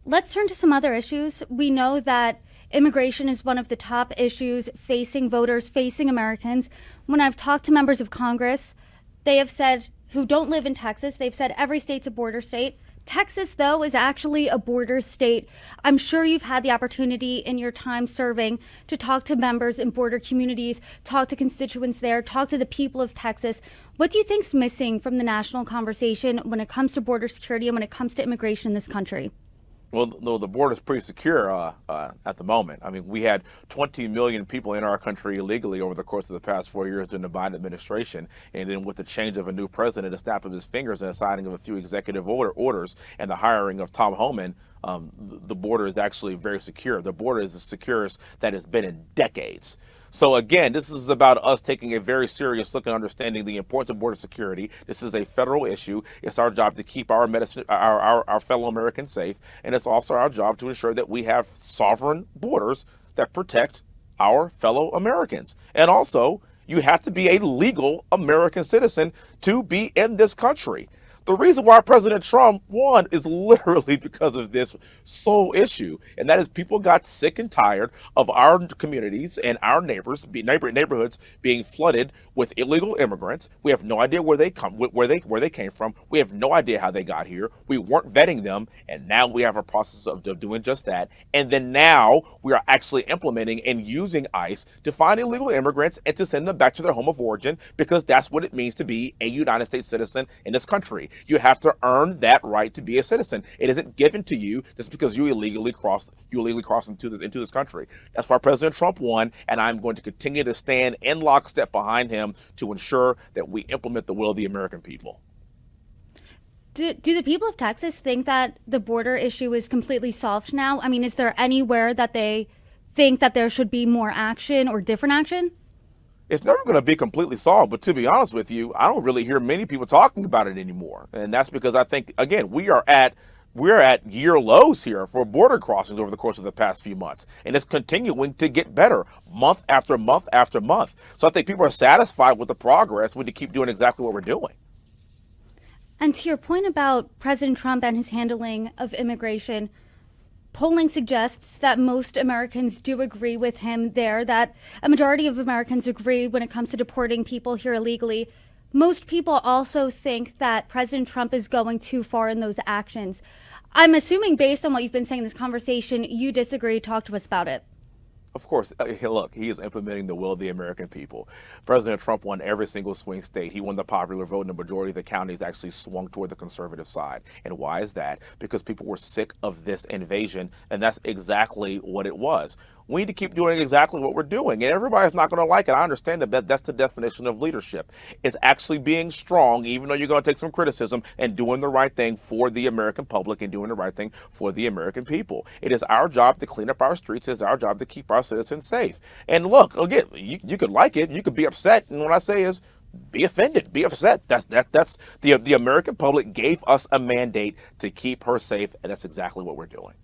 Let's turn to some other issues. We know that immigration is one of the top issues facing voters, facing Americans. When I've talked to members of Congress, they have said, who don't live in Texas, they've said every state's a border state. Texas, though, is actually a border state. I'm sure you've had the opportunity in your time serving to talk to members in border communities, talk to constituents there, talk to the people of Texas. What do you think's missing from the national conversation when it comes to border security and when it comes to immigration in this country? Well, the border is pretty secure at the moment. I mean, we had 20 million people in our country illegally over the course of the past 4 years during the Biden administration. And then with the change of a new president, a snap of his fingers and a signing of a few executive orders and the hiring of Tom Homan, the border is actually very secure. The border is the securest that it's been in decades. So again, this is about us taking a very serious look and understanding the importance of border security. This is a federal issue. It's our job to keep our medicine, our fellow Americans safe, and it's also our job to ensure that we have sovereign borders that protect our fellow Americans. And also, you have to be a legal American citizen to be in this country. The reason why President Trump won is literally because of this sole issue, and that is people got sick and tired of our communities and our neighborhoods being flooded with illegal immigrants. We have no idea where they came from. We have no idea how they got here. We weren't vetting them, and now we have a process of doing just that. And then now we are actually implementing and using ICE to find illegal immigrants and to send them back to their home of origin, because that's what it means to be a United States citizen in this country. You have to earn that right to be a citizen. It isn't given to you just because you illegally crossed into this country. That's why President Trump won, and I'm going to continue to stand in lockstep behind him to ensure that we implement the will of the American people. Do the people of Texas think that the border issue is completely solved now? I mean, is there anywhere that they think that there should be more action or different action? It's never going to be completely solved, but to be honest with you, I don't really hear many people talking about it anymore. And that's because I think, again, we're at year lows here for border crossings over the course of the past few months. And it's continuing to get better month after month after month. So I think people are satisfied with the progress. We need to keep doing exactly what we're doing. And to your point about President Trump and his handling of immigration, polling suggests that most Americans do agree with him there, that a majority of Americans agree when it comes to deporting people here illegally. Most people also think that President Trump is going too far in those actions. I'm assuming, based on what you've been saying in this conversation, you disagree. Talk to us about it. Of course, look, he is implementing the will of the American people. President Trump won every single swing state. He won the popular vote, and the majority of the counties actually swung toward the conservative side. And why is that? Because people were sick of this invasion, and that's exactly what it was. We need to keep doing exactly what we're doing, and everybody's not going to like it. I understand that that's the definition of leadership. It's actually being strong, even though you're going to take some criticism, and doing the right thing for the American public and doing the right thing for the American people. It is our job to clean up our streets. It's our job to keep our citizens safe. And look, again, you could like it, you could be upset, and what I say is, be offended, be upset. That's the American public gave us a mandate to keep her safe, and that's exactly what we're doing.